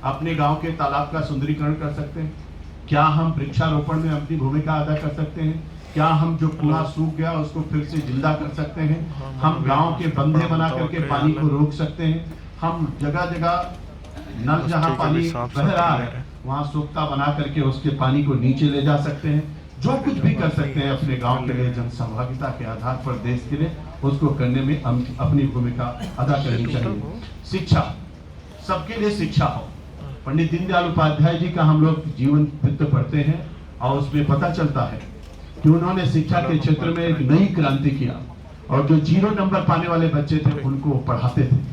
अपने गांव के तालाब का सुंदरीकरण कर सकते हैं? क्या हम वृक्षारोपण में अपनी भूमिका अदा कर सकते हैं? क्या हम जो कुआं सूख गया उसको फिर से जिंदा कर सकते हैं? हम गांव के बंधे बना करके पानी को रोक सकते हैं? हम जगह जगह नल जहां पानी बह रहा है वहां सोखता बना करके उसके पानी को नीचे ले जा सकते हैं? जो कुछ भी कर सकते हैं अपने गांव के लिए जन सहभागिता के आधार पर देश के लिए, उसको करने में हम अपनी भूमिका अदा करनी चाहिए। शिक्षा, सबके लिए शिक्षा हो। पंडित दीनदयाल उपाध्याय जी का हम लोग जीवन वृत्त पढ़ते हैं और उसमें पता चलता है कि उन्होंने शिक्षा के क्षेत्र में एक नई क्रांति किया और जो 0 नंबर पाने वाले बच्चे थे उनको पढ़ाते थे।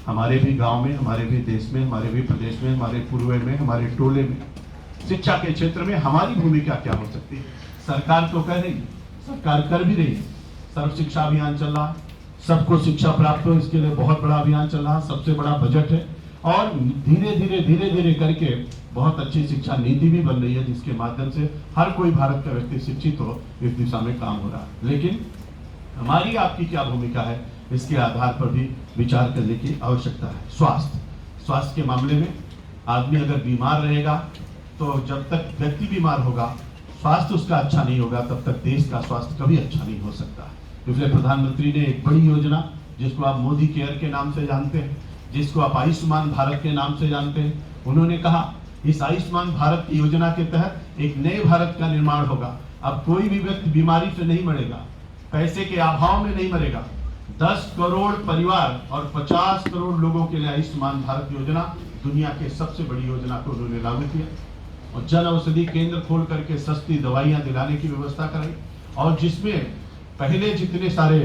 हमारे भी गांव में, हमारे भी देश में, हमारे भी प्रदेश में, हमारे पूर्व में, हमारे टोले में शिक्षा के क्षेत्र में हमारी भूमिका क्या हो सकती है? सरकार तो कह रही है, सरकार कर भी रही है। सर्व शिक्षा अभियान चल रहा है, सबको शिक्षा प्राप्त हो, इसके लिए बहुत बड़ा अभियान चल रहा है, सबसे बड़ा बजट है और धीरे धीरे करके बहुत अच्छी शिक्षा नीति भी बन रही है जिसके माध्यम से हर कोई भारत का व्यक्ति शिक्षित हो, इस दिशा में काम हो रहा है। लेकिन हमारी आपकी क्या भूमिका है, इसके आधार पर भी विचार करने की आवश्यकता है। स्वास्थ्य के मामले में आदमी अगर बीमार रहेगा तो जब तक व्यक्ति बीमार होगा, स्वास्थ्य उसका अच्छा नहीं होगा, तब तक देश का स्वास्थ्य कभी अच्छा नहीं हो सकता। इसलिए प्रधानमंत्री ने एक बड़ी योजना, जिसको आप मोदी केयर के नाम से जानते हैं, जिसको आप आयुष्मान भारत के नाम से जानते हैं, उन्होंने कहा इस आयुष्मान भारत की योजना के तहत एक नए भारत का निर्माण होगा। अब कोई भी व्यक्ति बीमारी से नहीं मरेगा, पैसे के अभाव में नहीं मरेगा। 10 करोड़ परिवार और 50 करोड़ लोगों के लिए आयुष्मान भारत योजना, दुनिया के सबसे बड़ी योजना को उन्होंने लागू किया और जन औषधि केंद्र खोल करके सस्ती दवाइयां दिलाने की व्यवस्था कराई और जिसमें पहले जितने सारे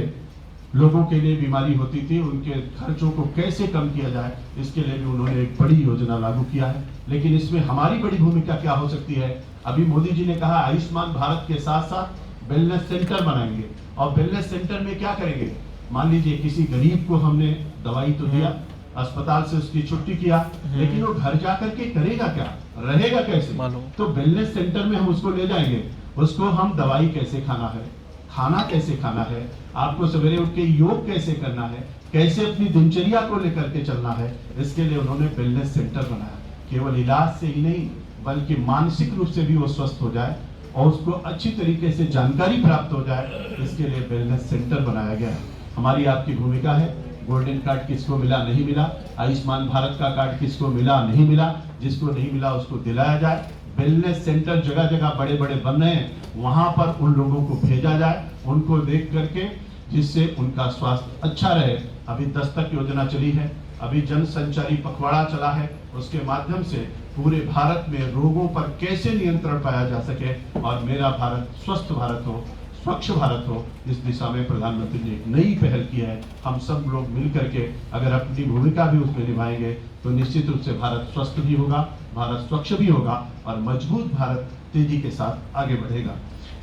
लोगों के लिए बीमारी होती थी उनके खर्चों को कैसे कम किया जाए, इसके लिए भी उन्होंने एक बड़ी योजना लागू किया है। लेकिन इसमें हमारी बड़ी भूमिका क्या हो सकती है? अभी मोदी जी ने कहा आयुष्मान भारत के साथ साथ वेलनेस सेंटर बनाएंगे और वेलनेस सेंटर में क्या करेंगे? मान लीजिए किसी गरीब को हमने दवाई तो दिया, अस्पताल से उसकी छुट्टी किया, लेकिन वो घर जाकर के करेगा क्या, रहेगा कैसे? तो वेलनेस सेंटर में हम उसको ले जाएंगे, उसको हम दवाई कैसे खाना है, खाना कैसे खाना है, आपको सवेरे उठ के योग कैसे करना है, कैसे अपनी दिनचर्या को लेकर के चलना है, इसके लिए उन्होंने वेलनेस सेंटर बनाया। केवल इलाज से ही नहीं बल्कि मानसिक रूप से भी वो स्वस्थ हो जाए और उसको अच्छी तरीके से जानकारी प्राप्त हो जाए, इसके लिए वेलनेस सेंटर बनाया गया है। हमारी आपकी भूमिका है, गोल्डन कार्ड किसको मिला नहीं मिला, आयुष्मान भारत का कार्ड किसको मिला नहीं मिला, जिसको नहीं मिला उसको दिलाया जाए। वेलनेस सेंटर जगह जगह बड़े बड़े बन रहे हैं, वहां पर उन लोगों को भेजा जाए, उनको देख करके, जिससे उनका स्वास्थ्य अच्छा रहे। अभी दस्तक योजना चली है, अभी जन संचारी पखवाड़ा चला है, उसके माध्यम से पूरे भारत में रोगों पर कैसे नियंत्रण पाया जा सके और मेरा भारत स्वस्थ भारत हो, स्वच्छ भारत हो, इस दिशा में प्रधानमंत्री ने एक नई पहल की है। हम सब लोग मिल करके अगर अपनी भूमिका भी उसमें निभाएंगे तो निश्चित रूप से भारत स्वस्थ भी होगा, भारत स्वच्छ भी होगा और मजबूत भारत तेजी के साथ आगे बढ़ेगा।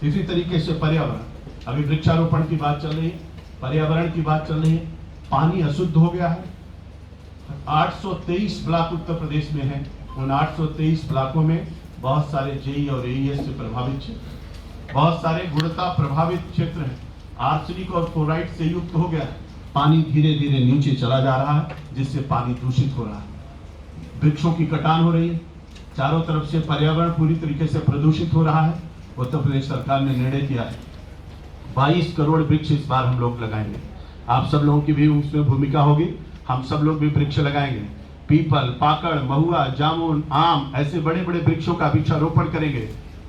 इसी तरीके से पर्यावरण, अभी वृक्षारोपण की बात चल रही है, पर्यावरण की बात चल रही है। पानी अशुद्ध हो गया है, 823 ब्लॉक उत्तर प्रदेश में है, उन 823 ब्लॉकों में बहुत सारे जेई और एईएस से प्रभावित क्षेत्र, बहुत सारे गुणवत्ता प्रभावित क्षेत्र हैं, आर्सेनिक और फ्लोराइड से युक्त हो गया है। पानी धीरे धीरे नीचे चला जा रहा है, जिससे पानी दूषित हो रहा है। वृक्षों की कटान हो रही है, चारों तरफ से पर्यावरण पूरी तरीके से प्रदूषित हो रहा है। उत्तर प्रदेश सरकार ने निर्णय किया है 22 करोड़ वृक्ष इस बार हम लोग लगाएंगे। आप सब लोगों की भी उसमें भूमिका होगी, हम सब लोग भी वृक्ष लगाएंगे। पीपल, पाकड़, महुआ, जामुन, आम, ऐसे बड़े बड़े वृक्षों का वृक्षारोपण करेंगे।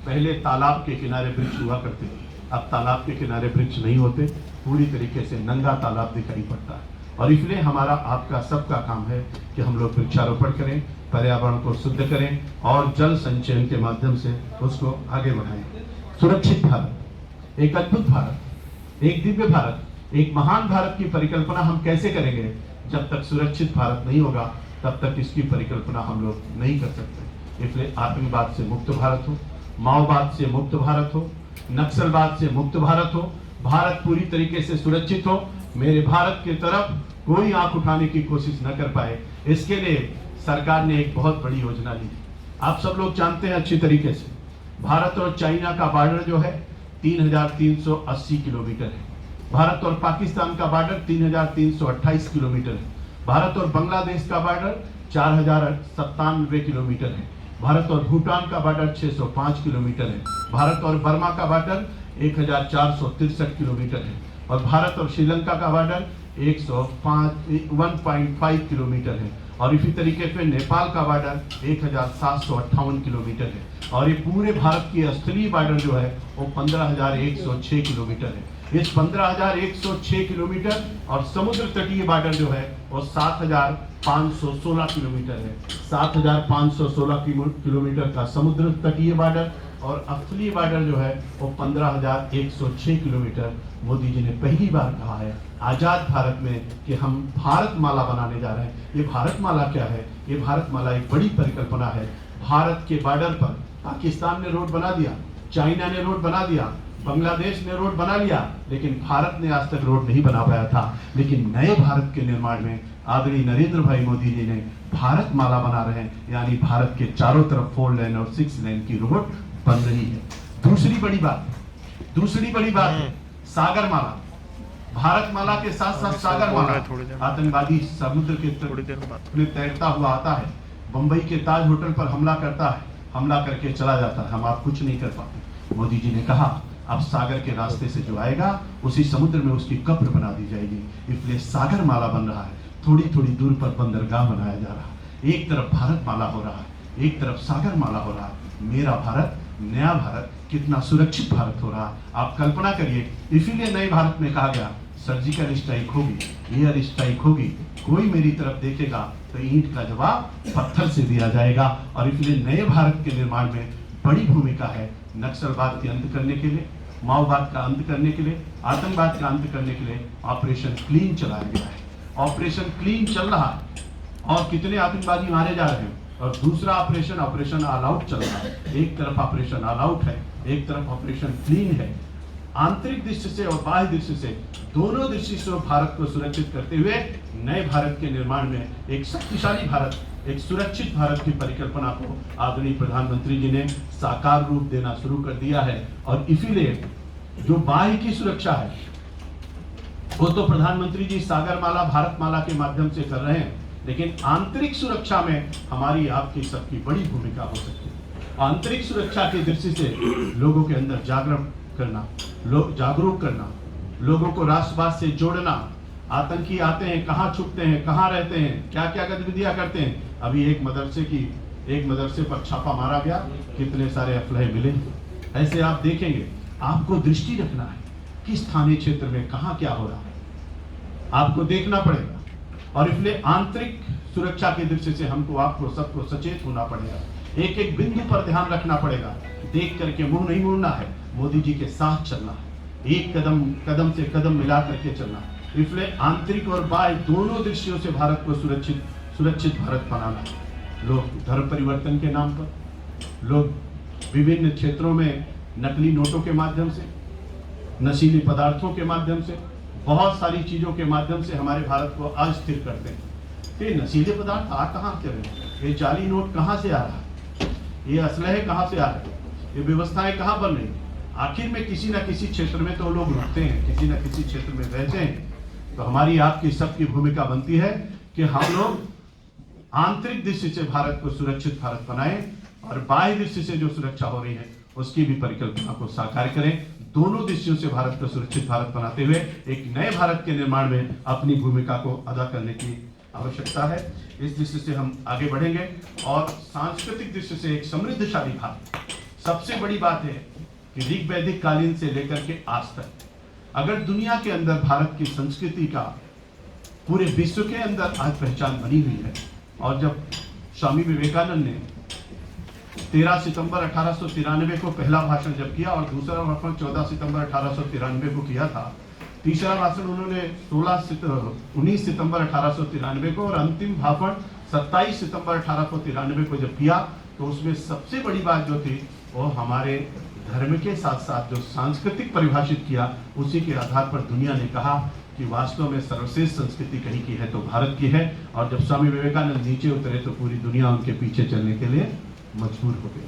पहले तालाब के किनारे वृक्ष हुआ करते थे, अब तालाब के किनारे वृक्ष नहीं होते, पूरी तरीके से नंगा तालाब दिखाई पड़ता है। और इसलिए हमारा आपका सबका काम है कि हम लोग वृक्षारोपण करें, पर्यावरण को शुद्ध करें और जल संचयन के माध्यम से उसको आगे बढ़ाएं। सुरक्षित भारत, एक अद्भुत भारत, एक दिव्य भारत, एक महान भारत की परिकल्पना हम कैसे करेंगे? जब तक सुरक्षित भारत नहीं होगा तब तक इसकी परिकल्पना हम लोग नहीं कर सकते। इसलिए आतंकवाद से मुक्त भारत हो, माओवाद से मुक्त भारत हो, नक्सलवाद से मुक्त भारत हो, भारत पूरी तरीके से सुरक्षित हो, मेरे भारत की तरफ कोई आंख उठाने की कोशिश न कर पाए, इसके लिए सरकार ने एक बहुत बड़ी योजना ली। आप सब लोग जानते हैं अच्छी तरीके से, भारत और चाइना का बॉर्डर जो है 3380 किलोमीटर है। भारत और पाकिस्तान का बॉर्डर 3328 किलोमीटर है। भारत और बांग्लादेश का बॉर्डर 4097 किलोमीटर है। भारत और भूटान का बॉर्डर 605 किलोमीटर है। भारत और बर्मा का बॉर्डर 1463 किलोमीटर है। और भारत और श्रीलंका का बॉर्डर 1.5 किलोमीटर है। और इसी तरीके से नेपाल का बॉर्डर 1758 किलोमीटर है। और ये पूरे भारत की स्थलीय बॉर्डर जो है वो 15,106 किलोमीटर है। इस 15,106 किलोमीटर और समुद्र तटीय बॉर्डर जो है वो 7,516 किलोमीटर है। 7,516 किलोमीटर का समुद्र तटीय बॉर्डर और स्थलीय बॉर्डर जो है वो 15,106 किलोमीटर। मोदी जी ने पहली बार कहा है आजाद भारत में कि हम भारत माला बनाने जा रहे हैं। ये भारत माला क्या है? ये भारत माला एक बड़ी परिकल्पना है। भारत के बॉर्डर पर पाकिस्तान ने रोड बना दिया, चाइना ने रोड बना दिया, बांग्लादेश ने रोड बना लिया, लेकिन भारत ने आज तक रोड नहीं बना पाया था। लेकिन नए भारत के निर्माण में आदरणीय नरेंद्र भाई मोदी जी ने भारत माला बना रहे हैं, यानी भारत के चारों तरफ 4 लेन और 6 लेन की रोड बन रही है। दूसरी बड़ी बात है सागर माला। भारत माला के साथ साथ सागर माला आतंकवादी समुद्र के में तैरता हुआ आता है, बंबई के ताज होटल पर हमला करता है, हमला करके चला जाता है, हम आप कुछ नहीं कर पाते। मोदी जी ने कहा अब सागर के रास्ते से जो आएगा उसी समुद्र में उसकी कब्र बना दी जाएगी। इसलिए सागर माला बन रहा है। थोड़ी थोड़ी दूर पर बंदरगाह बनाया जा रहा है। एक तरफ भारत माला हो रहा है, एक तरफ सागर माला हो रहा है। मेरा भारत, नया भारत, कितना सुरक्षित भारत हो रहा है आप कल्पना करिए। इसीलिए नए भारत में कहा गया सर्जिकल स्ट्राइक होगी, एयर स्ट्राइक होगी, कोई मेरी तरफ देखेगा तो ईंट का जवाब पत्थर से दिया जाएगा। और इसलिए नए भारत के निर्माण में बड़ी भूमिका है। नक्सलवाद के अंत करने के लिए, माओवाद का अंत करने के लिए, आतंकवाद का अंत करने के लिए ऑपरेशन क्लीन चलाया गया है। ऑपरेशन क्लीन चल रहा है और कितने आतंकवादी मारे जा रहे हैं। और दूसरा ऑपरेशन ऑल आउट चल रहा है। एक तरफ ऑपरेशन ऑल आउट है, एक तरफ ऑपरेशन क्लीन है। आंतरिक दृष्टि से और बाह्य दृष्टि से, दोनों दृष्टि से भारत को सुरक्षित करते हुए नए भारत के निर्माण में एक शक्तिशाली भारत, एक सुरक्षित भारत की परिकल्पना को आदरणीय प्रधानमंत्री जी ने साकार रूप देना शुरू कर दिया है। और इसीलिए जो बाह्य की सुरक्षा है वो तो प्रधानमंत्री जी सागर माला, भारत माला के माध्यम से कर रहे हैं, लेकिन आंतरिक सुरक्षा में हमारी आपकी सबकी बड़ी भूमिका हो सकती है। आंतरिक सुरक्षा की दृष्टि से लोगों के अंदर जागरण करना, जागरूक करना, लोगों को राष्ट्रवाद से जोड़ना। आतंकी आते हैं, कहाँ छुपते हैं, कहाँ रहते हैं, क्या क्या गतिविधियां करते हैं। अभी एक मदरसे पर छापा मारा गया, कितने सारे असलहे मिले। ऐसे आप देखेंगे, आपको दृष्टि रखना है किस थाने क्षेत्र में कहाँ क्या हो रहा है, आपको देखना पड़ेगा। और इसलिए आंतरिक सुरक्षा की दृष्टि से हमको, आपको, सबको सचेत होना पड़ेगा। एक एक बिंदु पर ध्यान रखना पड़ेगा। देख करके मुंह नहीं मोड़ना है, मोदी जी के साथ चलना है, एक कदम से कदम मिला करके चलना है। इसलिए आंतरिक और बाह्य दोनों दृष्टियों से भारत को सुरक्षित भारत बनाना है। लोग धर्म परिवर्तन के नाम पर, लोग विभिन्न क्षेत्रों में नकली नोटों के माध्यम से, नशीली पदार्थों के माध्यम से, बहुत सारी चीजों के माध्यम से हमारे भारत को अस्थिर करते हैं। ये नशीले पदार्थ आ कहाँ से रहे, ये जाली नोट कहाँ से आ रहा है, ये असलहे कहाँ से आ रहे हैं, ये व्यवस्थाएं कहाँ बन रही हैं। आखिर में किसी न किसी क्षेत्र में तो लोग रुकते हैं, किसी न किसी क्षेत्र में रहते हैं। तो हमारी आपकी सबकी भूमिका बनती है कि हम लोग आंतरिक दृष्टि से भारत को सुरक्षित भारत बनाएं और बाह्य दृष्टि से जो सुरक्षा हो रही है उसकी भी परिकल्पना को साकार करें। दोनों दृष्टियों से भारत को सुरक्षित भारत बनाते हुए एक नए भारत के निर्माण में अपनी भूमिका को अदा करने की आवश्यकता है। इस दृष्टि से हम आगे बढ़ेंगे और सांस्कृतिक दृष्टि से एक समृद्धशाली भारत। सबसे बड़ी बात है कि ऋग वैदिक कालीन से लेकर के आज तक अगर दुनिया के अंदर भारत की संस्कृति का पूरे विश्व के अंदर आज पहचान बनी हुई है। और जब स्वामी विवेकानंद ने 13 सितंबर 1893 को पहला भाषण जब किया और दूसरा भाषण 14 सितंबर 1893 को किया था, तीसरा भाषण उन्होंने 19 सितंबर 1893 को और अंतिम भाषण 27 सितंबर 1893 को जब किया तो उसमें सबसे बड़ी बात जो थी वो हमारे धर्म के साथ साथ जो सांस्कृतिक परिभाषित किया उसी के आधार पर दुनिया ने कहा कि वास्तव में सर्वश्रेष्ठ संस्कृति कहीं की है तो भारत की है। और जब स्वामी विवेकानंद नीचे उतरे तो पूरी दुनिया उनके पीछे चलने के लिए मजबूर हो गई।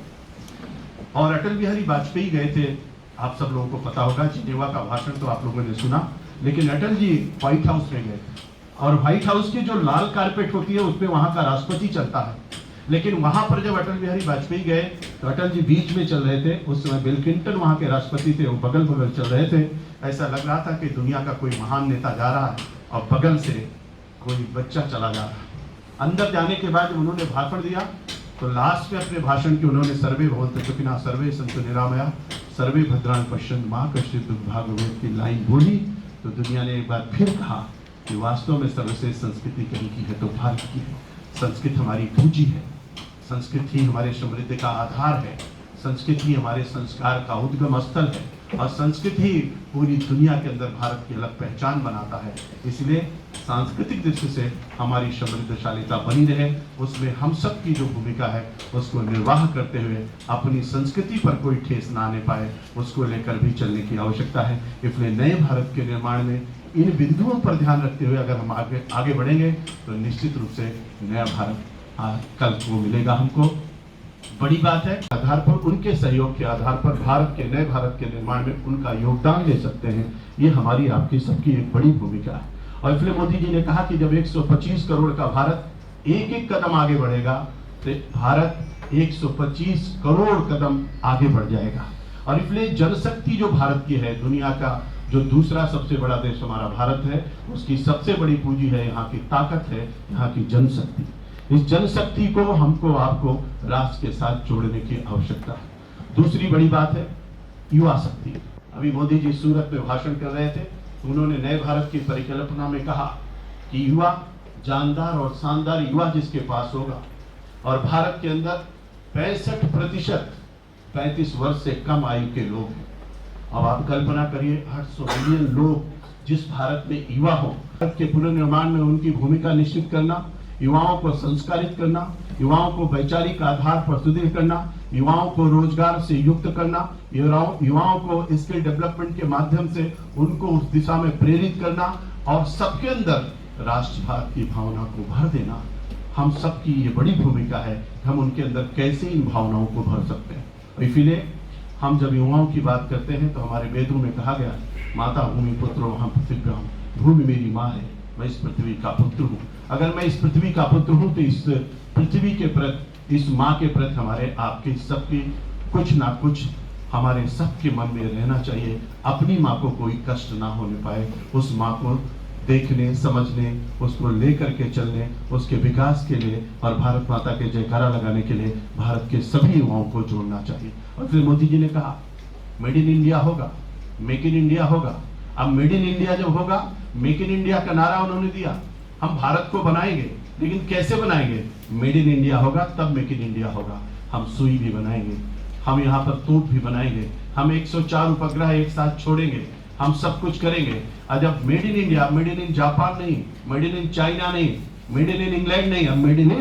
और अटल बिहारी वाजपेयी गए थे, आप सब लोगों को पता होगा, जिनेवा का भाषण तो आप लोगों ने सुना, लेकिन अटल जी व्हाइट हाउस में गए थे और व्हाइट हाउस की जो लाल कारपेट होती है उसमें वहां का राष्ट्रपति चलता है। लेकिन वहां पर जब अटल बिहारी वाजपेयी गए तो अटल जी बीच में चल रहे थे। उस समय बिल क्लिंटन वहां के राष्ट्रपति थे, वो बगल बगल चल रहे थे। ऐसा लग रहा था कि दुनिया का कोई महान नेता जा रहा है और बगल से कोई बच्चा चला जा रहा है। अंदर जाने के बाद उन्होंने भाषण दिया तो लास्ट में अपने भाषण के उन्होंने सर्वे भवन्तु सुखिनः सर्वे सन्तु निरामया सर्वे भद्राणि पश्यन्तु मा कश्चित् दुर्भाग्यं की लाइन बोली तो दुनिया ने एक बार फिर कहा कि वास्तव में सर्वश्रेष्ठ संस्कृति कहीं की है तो भारत की है। संस्कृत हमारी पूंजी है, संस्कृति हमारे समृद्धि का आधार है, संस्कृति हमारे संस्कार का उद्गम स्थल है और संस्कृति पूरी दुनिया के अंदर भारत की अलग पहचान बनाता है। इसलिए सांस्कृतिक दृष्टि से हमारी समृद्धशालीता बनी रहे, उसमें हम सब की जो भूमिका है उसको निर्वाह करते हुए अपनी संस्कृति पर कोई ठेस ना आने पाए, उसको लेकर भी चलने की आवश्यकता है। इसलिए नए भारत के निर्माण में इन बिंदुओं पर ध्यान रखते हुए अगर हम आगे बढ़ेंगे तो निश्चित रूप से नया भारत कल को मिलेगा हमको। बड़ी बात है आधार पर उनके सहयोग के आधार पर भारत के नए भारत के निर्माण में उनका योगदान ले सकते हैं। ये हमारी आपकी सबकी एक बड़ी भूमिका है। और इसलिए मोदी जी ने कहा कि जब 125 करोड़ का भारत एक एक कदम आगे बढ़ेगा तो भारत 125 करोड़ कदम आगे बढ़ जाएगा। और इसलिए जनशक्ति जो भारत की है, दुनिया का जो दूसरा सबसे बड़ा देश हमारा भारत है, उसकी सबसे बड़ी पूंजी है, यहाँ की ताकत है, यहाँ की जनशक्ति। इस जनशक्ति को हमको आपको राष्ट्र के साथ जोड़ने की आवश्यकता है। दूसरी बड़ी बात है युवा शक्ति। अभी मोदी जी सूरत में भाषण कर रहे थे, उन्होंने नए भारत की परिकल्पना में कहा कि युवा जानदार और शानदार युवा जिसके पास होगा, और भारत के अंदर 65% 35 वर्ष से कम आयु के लोग हैं। अब आप कल्पना करिए 800 मिलियन लोग जिस भारत में युवा हो, भारत के पुनर्निर्माण में उनकी भूमिका निश्चित करना, युवाओं को संस्कारित करना, युवाओं को वैचारिक आधार पर सुदृढ़ करना, युवाओं को रोजगार से युक्त करना, युवाओं को स्किल डेवलपमेंट के माध्यम से उनको उस दिशा में प्रेरित करना और सबके अंदर राष्ट्रभाव की भावना को भर देना, हम सबकी ये बड़ी भूमिका है। हम उनके अंदर कैसे इन भावनाओं को भर सकते हैं। इसीलिए हम जब युवाओं की बात करते हैं तो हमारे वेदों में कहा गया, माता भूमि पुत्रो हम पृथिव्याम, भूमि मेरी माँ है, मैं इस पृथ्वी का पुत्र हूँ। अगर मैं इस पृथ्वी का पुत्र हूँ तो इस पृथ्वी के प्रति, इस माँ के प्रति हमारे आपके सबकी कुछ ना कुछ हमारे सबके मन में रहना चाहिए। अपनी माँ को कोई कष्ट ना होने पाए, उस माँ को देखने, समझने, उसको लेकर के चलने, उसके विकास के लिए और भारत माता के जयकारा लगाने के लिए भारत के सभी युवाओं को जोड़ना चाहिए। और फिर मोदी जी ने कहा मेड इन इंडिया होगा, मेक इन इंडिया होगा। अब मेड इन इंडिया जब होगा, मेक इन इंडिया का नारा उन्होंने दिया, हम भारत को बनाएंगे, लेकिन कैसे बनाएंगे? मेड इन इंडिया होगा तब मेक इन इंडिया होगा। हम सुई भी बनाएंगे, हम यहाँ पर तोप भी बनाएंगे, हम 104 उपग्रह एक साथ छोड़ेंगे, हम सब कुछ करेंगे। और जब made in India, made in Japan नहीं, मेड इन चाइना नहीं, मेड इन इंग्लैंड नहीं, अब मेड इन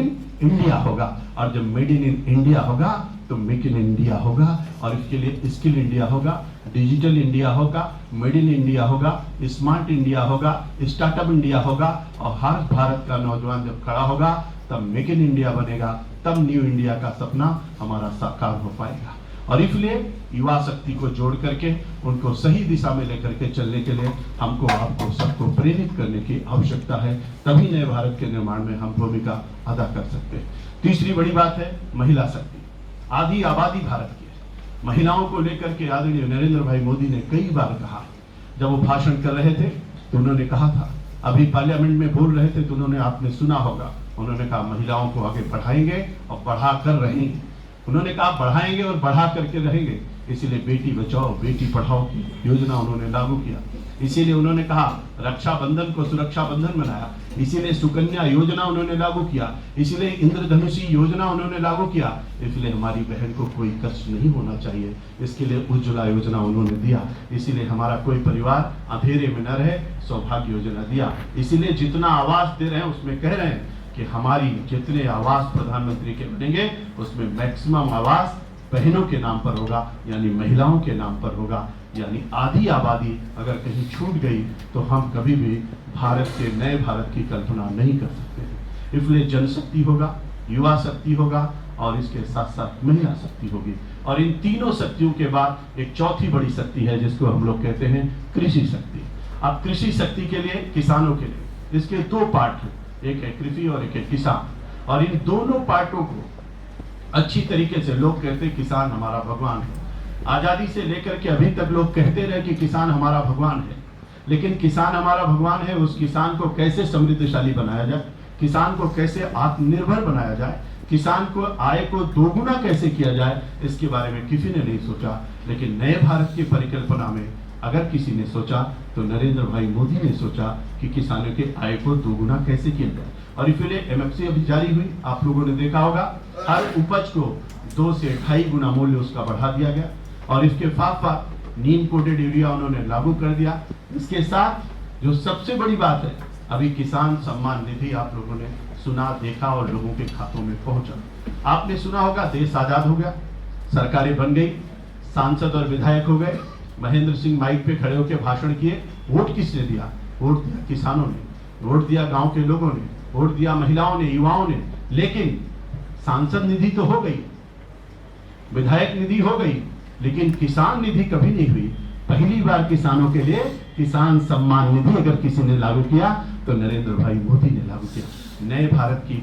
इंडिया होगा। और जब मेड इन इंडिया होगा तो मेक इन इंडिया होगा, और इसके लिए स्किल इंडिया होगा, डिजिटल इंडिया होगा, मेड इन इंडिया होगा, स्मार्ट इंडिया होगा, स्टार्टअप इंडिया होगा। और हर भारत का नौजवान जब खड़ा होगा तब मेक इन इंडिया बनेगा, तब न्यू इंडिया का सपना हमारा साकार हो पाएगा। और इसलिए युवा शक्ति को जोड़ करके उनको सही दिशा में लेकर के चलने के लिए हमको आपको सबको प्रेरित करने की आवश्यकता है, तभी नए भारत के निर्माण में हम भूमिका अदा कर सकते हैं। तीसरी बड़ी बात है महिला शक्ति। आधी आबादी भारत की है। महिलाओं को लेकर के आदरणीय नरेंद्र भाई मोदी ने कई बार कहा, जब वो भाषण कर रहे थे तो उन्होंने कहा था, अभी पार्लियामेंट में बोल रहे थे तो उन्होंने, आपने सुना होगा, उन्होंने कहा महिलाओं को आगे बढ़ाएंगे और बढ़ा कर रहेंगे। उन्होंने कहा बढ़ाएंगे और बढ़ा करके रहेंगे। इसीलिए बेटी बचाओ बेटी पढ़ाओ की योजना उन्होंने लागू किया। इसीलिए उन्होंने कहा रक्षाबंधन को सुरक्षा बंधन बनाया। इसीलिए सुकन्या योजना उन्होंने लागू किया। इसीलिए इंद्रधनुषी योजना उन्होंने लागू किया। इसलिए हमारी बहन को कोई कष्ट नहीं होना चाहिए, इसके लिए उज्ज्वला योजना उन्होंने दिया। इसीलिए हमारा कोई परिवार अंधेरे में न रहे, सौभाग्य योजना दिया। इसीलिए जितना आवास दे रहे हैं उसमें कह रहे हैं कि हमारी जितने आवास प्रधानमंत्री के बनेंगे उसमें मैक्सिमम आवास बहनों के नाम पर होगा, यानी महिलाओं के नाम पर होगा। यानी आधी आबादी अगर कहीं छूट गई तो हम कभी भी भारत के नए भारत की कल्पना नहीं कर सकते। इसलिए जनशक्ति होगा, युवा शक्ति होगा और इसके साथ साथ महिला शक्ति होगी। और इन तीनों शक्तियों के बाद एक चौथी बड़ी शक्ति है जिसको हम लोग कहते हैं कृषि शक्ति। अब कृषि शक्ति के लिए, किसानों के लिए, इसके दो पार्ट हैं, एक है कृषि और एक है किसान। और इन दोनों पार्टों को अच्छी तरीके से लोग कहते हैं किसान हमारा भगवान है। आजादी से लेकर के अभी तक लोग कहते रहे कि किसान हमारा भगवान है, लेकिन किसान हमारा भगवान है, उस किसान को कैसे समृद्धशाली बनाया जाए, किसान को कैसे आत्मनिर्भर बनाया जाए, किसान को आय को दोगुना कैसे किया जाए, इसके बारे में किसी ने नहीं सोचा। लेकिन नए भारत की परिकल्पना में अगर किसी ने सोचा तो नरेंद्र भाई मोदी ने सोचा कि किसानों के आय को दोगुना कैसे किया जाए। और इसलिए एमएफसी अभी जारी हुई, आप लोगों ने देखा होगा, हर उपज को 2 से 2.5 गुना मूल्य उसका बढ़ा दिया गया। और इसके साथ नीम कोटेड यूरिया उन्होंने लागू कर दिया। इसके साथ जो सबसे बड़ी बात है, अभी किसान सम्मान निधि आप लोगों ने सुना, देखा और लोगों के खातों में पहुंचा। आपने सुना होगा देश आजाद हो गया, सरकारें बन गई, सांसद और विधायक हो गए। महेंद्र सिंह माइक पे खड़े होकर भाषण किए। वोट किसने दिया? वोट दिया किसानों ने, वोट दिया गांव के लोगों ने, वोट दिया महिलाओं ने, युवाओं ने। लेकिन सांसद निधि तो हो गई, विधायक निधि हो गई, लेकिन किसान निधि कभी नहीं हुई। पहली बार किसानों के लिए किसान सम्मान निधि अगर किसी ने लागू किया तो नरेंद्र भाई मोदी ने लागू किया। नए भारत की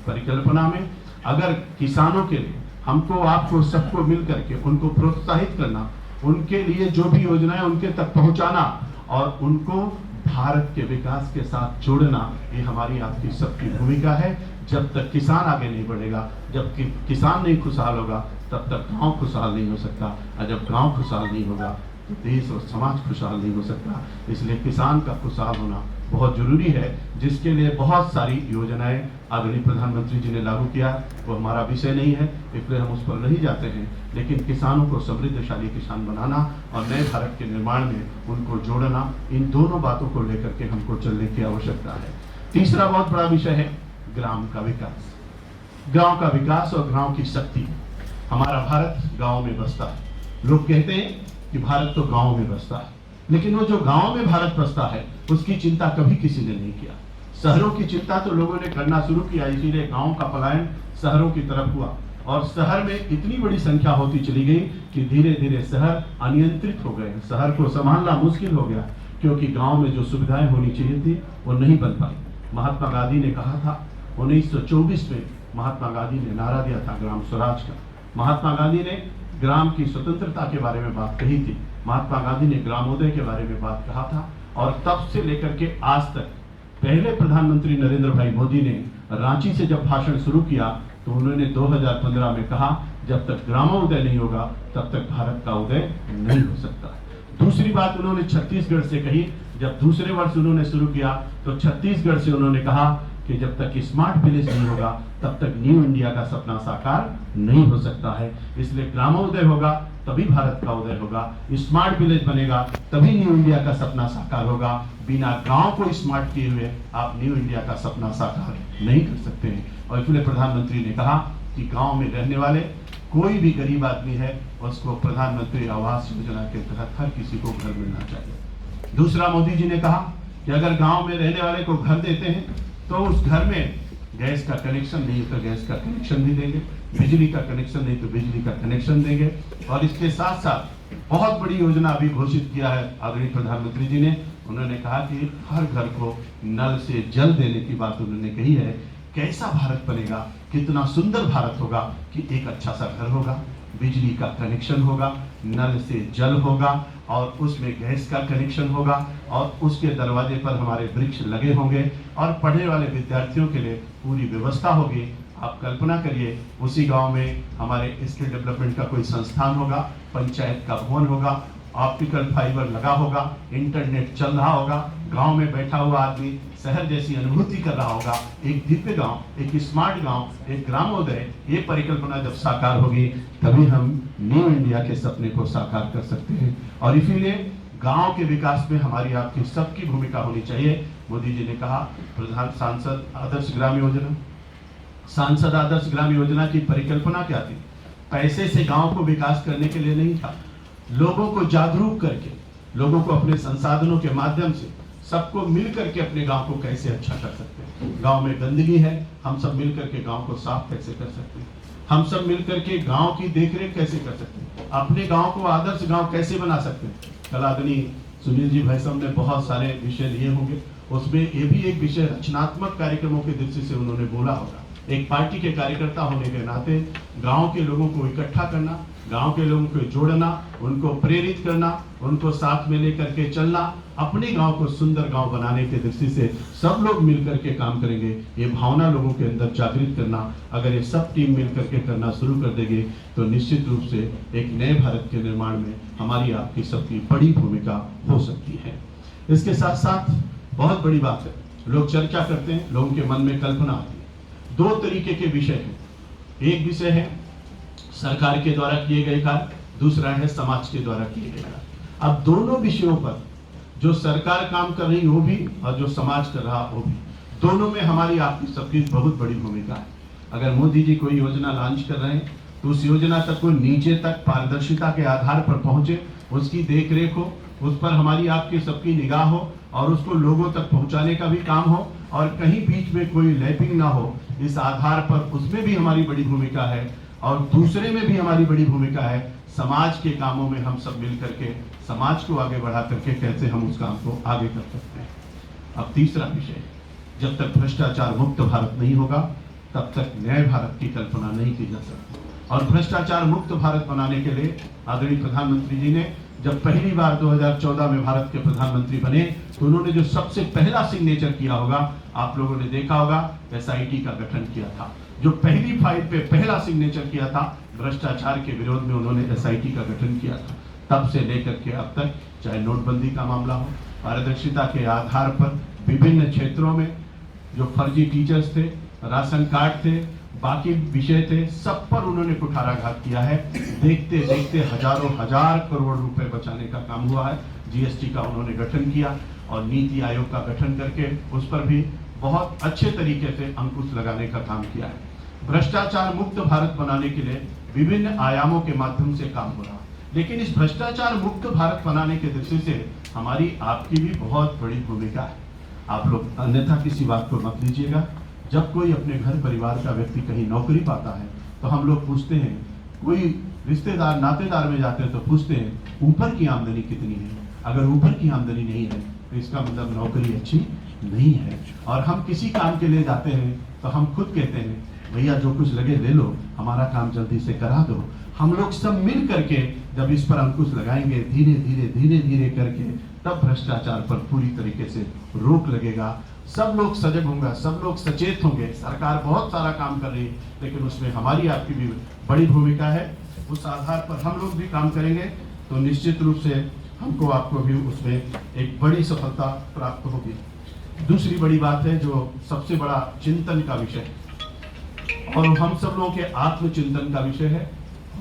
परिकल्पना में अगर किसानों के लिए हमको, आपको, सबको मिल करके उनको प्रोत्साहित करना, उनके लिए जो भी योजनाएं उनके तक पहुंचाना और उनको भारत के विकास के साथ जोड़ना, ये हमारी आपकी सबकी भूमिका है। जब तक किसान आगे नहीं बढ़ेगा, जब किसान नहीं खुशहाल होगा, तब तक गांव खुशहाल नहीं हो सकता, और जब गांव खुशहाल नहीं होगा तो देश और समाज खुशहाल नहीं हो सकता। इसलिए किसान का खुशहाल होना बहुत जरूरी है, जिसके लिए बहुत सारी योजनाएं आदरणीय प्रधानमंत्री जी ने लागू किया। वो हमारा विषय नहीं है, इसलिए हम उस पर नहीं जाते हैं, लेकिन किसानों को समृद्धशाली किसान बनाना और नए भारत के निर्माण में उनको जोड़ना, इन दोनों बातों को लेकर के हमको चलने की आवश्यकता है। तीसरा बहुत बड़ा विषय है ग्राम का विकास, गांव का विकास और गांव की शक्ति। हमारा भारत गांव में बसता है। लोग कहते हैं कि भारत तो गांव में बसता है, लेकिन वो जो गांव में भारत बसता है उसकी चिंता कभी किसी ने नहीं किया। शहरों की चिंता तो लोगों ने करना शुरू किया, इसीलिए गांव का पलायन शहरों की तरफ हुआ और शहर में इतनी बड़ी संख्या होती चली गई कि धीरे धीरे शहर अनियंत्रित हो गए। शहर को संभालना मुश्किल हो गया, क्योंकि गांव में जो सुविधाएं होनी चाहिए थी वो नहीं बन पाई। महात्मा गांधी ने कहा था 1924 में, महात्मा गांधी ने नारा दिया था ग्राम स्वराज का। महात्मा गांधी ने ग्राम की स्वतंत्रता के बारे में बात कही थी। महात्मा गांधी ने ग्रामोदय के बारे में बात कहा था। और तब से लेकर के आज तक पहले प्रधानमंत्री नरेंद्र भाई मोदी ने रांची से जब भाषण शुरू किया तो उन्होंने 2015 में कहा, जब तक ग्रामोदय नहीं होगा तब तक भारत का उदय नहीं हो सकता। दूसरी बात उन्होंने छत्तीसगढ़ से कही। जब दूसरे वर्ष उन्होंने शुरू किया तो छत्तीसगढ़ से उन्होंने कहा कि जब तक स्मार्ट विलेज नहीं होगा तब तक न्यू इंडिया का सपना साकार नहीं हो सकता है। इसलिए ग्रामोदय होगा तभी भारत का उदय होगा, स्मार्ट विलेज बनेगा तभी न्यू इंडिया का सपना साकार होगा। बिना गांव को स्मार्ट किए हुए आप न्यू इंडिया का सपना साकार नहीं कर सकते हैं। और इसलिए प्रधानमंत्री ने कहा कि गांव में रहने वाले कोई भी गरीब आदमी है उसको प्रधानमंत्री आवास योजना के तहत हर किसी को घर मिलना चाहिए। दूसरा, मोदी जी ने कहा कि अगर गांव में रहने वाले को घर देते हैं तो उस घर में गैस का कनेक्शन नहीं तो गैस का कनेक्शन भी देंगे, बिजली का कनेक्शन नहीं तो बिजली का कनेक्शन देंगे। और इसके साथ साथ बहुत बड़ी योजना अभी घोषित किया है आदरणीय प्रधानमंत्री जी ने। उन्होंने कहा कि हर घर को नल से जल देने की बात उन्होंने कही है। कैसा भारत बनेगा, कितना सुंदर भारत होगा कि एक अच्छा सा घर होगा, बिजली का कनेक्शन होगा, नल से जल होगा और उसमें गैस का कनेक्शन होगा और उसके दरवाजे पर हमारे वृक्ष लगे होंगे और पढ़ने वाले विद्यार्थियों के लिए पूरी व्यवस्था होगी। आप कल्पना करिए उसी गांव में हमारे स्किल डेवलपमेंट का कोई संस्थान होगा, पंचायत का भवन होगा, ऑप्टिकल फाइबर लगा होगा, इंटरनेट चल रहा होगा, गांव में बैठा हुआ आदमी शहर जैसी अनुभूति कर रहा होगा। एक दिव्य गांव, एक स्मार्ट गांव, एक ग्रामोदय, ये परिकल्पना जब साकार होगी तभी हम न्यू इंडिया के सपने को साकार कर सकते हैं। और इसीलिए गांव के विकास में हमारी आपकी सबकी भूमिका होनी चाहिए। मोदी जी ने कहा सांसद आदर्श ग्राम योजना, सांसद आदर्श ग्राम योजना की परिकल्पना क्या थी? पैसे से गांव को विकास करने के लिए नहीं था, लोगों को जागरूक करके, लोगों को अपने संसाधनों के माध्यम से सबको मिल करके अपने गांव को कैसे अच्छा कर सकते हैं। गांव में गंदगी है, हम सब मिल करके गांव को साफ कैसे कर सकते हैं, हम सब मिल करके गांव की देखरेख कैसे कर सकते हैं, अपने गांव को आदर्श गांव कैसे बना सकते हैं। कल आदरणीय सुनील जी भाई साहब ने बहुत सारे विषय लिए होंगे उसमें ये भी एक विषय रचनात्मक कार्यक्रमों के दृष्टि से उन्होंने बोला होगा। एक पार्टी के कार्यकर्ता होने के नाते गांव के लोगों को इकट्ठा करना, गांव के लोगों को जोड़ना, उनको प्रेरित करना, उनको साथ में लेकर के चलना, अपने गांव को सुंदर गांव बनाने के दृष्टि से सब लोग मिलकर के काम करेंगे, ये भावना लोगों के अंदर जागृत करना, अगर ये सब टीम मिलकर के करना शुरू कर देंगे तो निश्चित रूप से एक नए भारत के निर्माण में हमारी आपकी सबकी बड़ी भूमिका हो सकती है। इसके साथ साथ बहुत बड़ी बात है, लोग चर्चा करते हैं, लोगों के मन में कल्पना आती है। दो तरीके के विषय हैं, एक विषय है सरकार के द्वारा किए गए कार्य, दूसरा है समाज के द्वारा किए गए कार्य। अब दोनों विषयों पर जो सरकार काम कर रही वो भी और जो समाज कर रहा वो भी, दोनों में हमारी आपकी सबकी बहुत बड़ी भूमिका है। अगर मोदी जी कोई योजना लॉन्च कर रहे हैं तो उस योजना तक को नीचे तक पारदर्शिता के आधार पर पहुंचे, उसकी देखरेख हो, उस पर हमारी आपकी सबकी निगाह हो और उसको लोगों तक पहुंचाने का भी काम हो और कहीं बीच में कोई लैपिंग ना हो, इस आधार पर उसमें भी हमारी बड़ी भूमिका है। और दूसरे में भी हमारी बड़ी भूमिका है, समाज के कामों में हम सब मिल करके समाज को आगे बढ़ा करके कैसे हम उस काम को आगे कर सकते हैं। अब तीसरा विषय, जब तक भ्रष्टाचार मुक्त भारत नहीं होगा तब तक नए भारत की कल्पना नहीं की जा सकती। और भ्रष्टाचार मुक्त भारत बनाने के लिए आदरणीय प्रधानमंत्री जी ने जब पहली बार 2014 में भारत के प्रधानमंत्री बने तो उन्होंने जो सबसे पहला सिग्नेचर किया होगा, आप लोगों ने देखा होगा, SIT का गठन किया था। जो पहली फाइल पे पहला सिग्नेचर किया था, भ्रष्टाचार के विरोध में उन्होंने SIT का गठन किया था। तब से लेकर के अब तक, चाहे नोटबंदी का मामला हो, पारदर्शिता के आधार पर विभिन्न क्षेत्रों में जो फर्जी टीचर्स थे, राशन कार्ड थे, बाकी विषय थे, सब पर उन्होंने कुठाराघात किया है। देखते देखते हजारों हजार करोड़ रुपए बचाने का काम हुआ है। GST का उन्होंने गठन किया और नीति आयोग का गठन करके उस पर भी बहुत अच्छे तरीके से अंकुश लगाने का काम किया है। भ्रष्टाचार मुक्त भारत बनाने के लिए विभिन्न आयामों के माध्यम से काम हो रहा है, लेकिन इस भ्रष्टाचार मुक्त भारत बनाने के दृष्टि से हमारी आपकी भी बहुत बड़ी भूमिका है। आप लोग अन्यथा किसी बात को मत लीजिएगा। जब कोई अपने घर परिवार का व्यक्ति कहीं नौकरी पाता है तो हम लोग पूछते हैं, कोई रिश्तेदार नातेदार में जाते हैं तो पूछते हैं ऊपर की आमदनी कितनी है। अगर ऊपर की आमदनी नहीं है तो इसका मतलब नौकरी अच्छी नहीं है। और हम किसी काम के लिए जाते हैं तो हम खुद कहते हैं, भैया जो कुछ लगे ले लो, हमारा काम जल्दी से करा दो। हम लोग सब मिल करके जब इस पर अंकुश लगाएंगे धीरे धीरे करके, तब भ्रष्टाचार पर पूरी तरीके से रोक लगेगा। सब लोग सजग होंगे, सब लोग सचेत होंगे। सरकार बहुत सारा काम कर रही है, लेकिन उसमें हमारी आपकी भी बड़ी भूमिका है। उस आधार पर हम लोग भी काम करेंगे तो निश्चित रूप से हमको आपको भी उसमें एक बड़ी सफलता प्राप्त होगी। दूसरी बड़ी बात है जो सबसे बड़ा चिंतन का विषय है और हम सब लोगों के आत्मचिंतन का विषय है,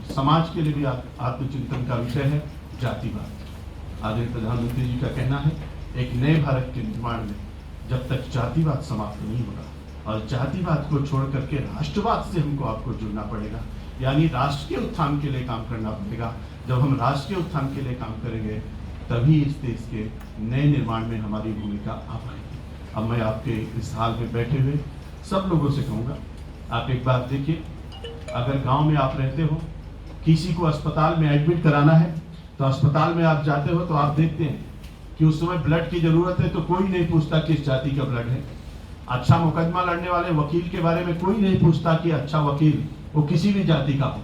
समाज के लिए भी आत्मचिंतन का विषय है, जातिवाद। आदरणीय प्रधानमंत्री जी का कहना है, एक नए भारत के निर्माण में जब तक जातिवाद समाप्त नहीं होगा और जातिवाद को छोड़ करके राष्ट्रवाद से हमको आपको जुड़ना पड़ेगा, यानी राष्ट्र के उत्थान के लिए काम करना पड़ेगा। जब हम राष्ट्र के उत्थान के लिए काम करेंगे तभी इस देश के नए निर्माण में हमारी भूमिका आ पाएगी। अब मैं आपके इस हाल में बैठे हुए सब लोगों से कहूँगा, आप एक बात देखिए, अगर गांव में आप रहते हो, किसी को अस्पताल में एडमिट कराना है तो अस्पताल में आप जाते हो तो आप देखते हैं कि उस समय ब्लड की जरूरत है तो कोई नहीं पूछता किस जाति का ब्लड है। अच्छा मुकदमा लड़ने वाले वकील के बारे में कोई नहीं पूछता कि अच्छा वकील वो किसी भी जाति का हो।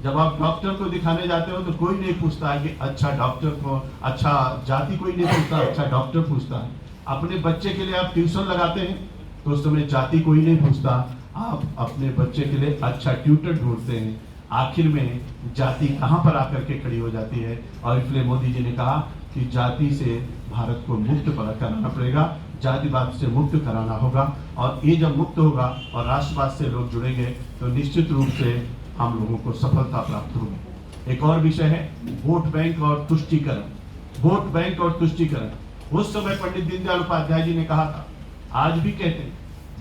जब आप डॉक्टर को दिखाने जाते हो तो कोई नहीं पूछता है कि अच्छा डॉक्टर को, अच्छा जाति कोई नहीं पूछता, अच्छा डॉक्टर पूछता है। अपने बच्चे के लिए आप ट्यूशन लगाते हैं तो उस समय जाति कोई नहीं पूछता, आप अपने बच्चे के लिए अच्छा ट्यूटर ढूंढते हैं। आखिर में जाति कहाँ पर आकर के खड़ी हो जाती है। और इसलिए मोदी जी ने कहा कि जाति से भारत को मुक्त कराना पड़ेगा, जातिवाद से मुक्त कराना होगा। और ये जब मुक्त होगा और राष्ट्रवाद से लोग जुड़ेंगे तो निश्चित रूप से हम लोगों को सफलता प्राप्त होगी। एक और विषय है वोट बैंक और तुष्टीकरण। वोट बैंक और तुष्टीकरण उस समय पंडित दीनदयाल उपाध्याय जी ने कहा था, आज भी कहते हैं,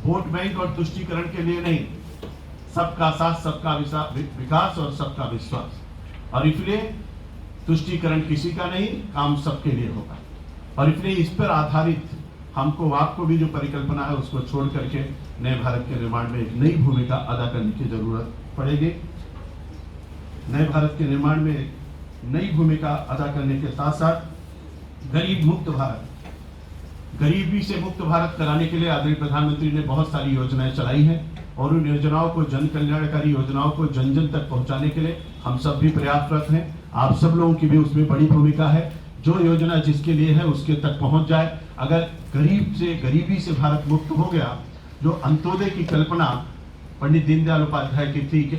वोट बैंक और तुष्टीकरण के लिए नहीं, सबका साथ, सबका विकास और सबका विश्वास। और इसलिए तुष्टीकरण किसी का नहीं, काम सबके लिए होगा। और इसलिए इस पर आधारित हमको आपको भी जो परिकल्पना है उसको छोड़ करके नए भारत के निर्माण में एक नई भूमिका अदा करने की जरूरत पड़ेगी। नए भारत के निर्माण में नई भूमिका अदा करने के साथ साथ गरीब मुक्त भारत, गरीबी से मुक्त भारत कराने के लिए आदरणीय प्रधानमंत्री ने बहुत सारी योजनाएं चलाई हैं और उन योजनाओं को, जन कल्याणकारी योजनाओं को जन जन तक पहुंचाने के लिए हम सब भी प्रयासरत हैं। आप सब लोगों की भी उसमें बड़ी भूमिका है। जो योजना जिसके लिए है उसके तक पहुंच जाए। अगर गरीबी से भारत मुक्त हो गया, जो अंत्योदय की कल्पना पंडित दीनदयाल उपाध्याय की थी कि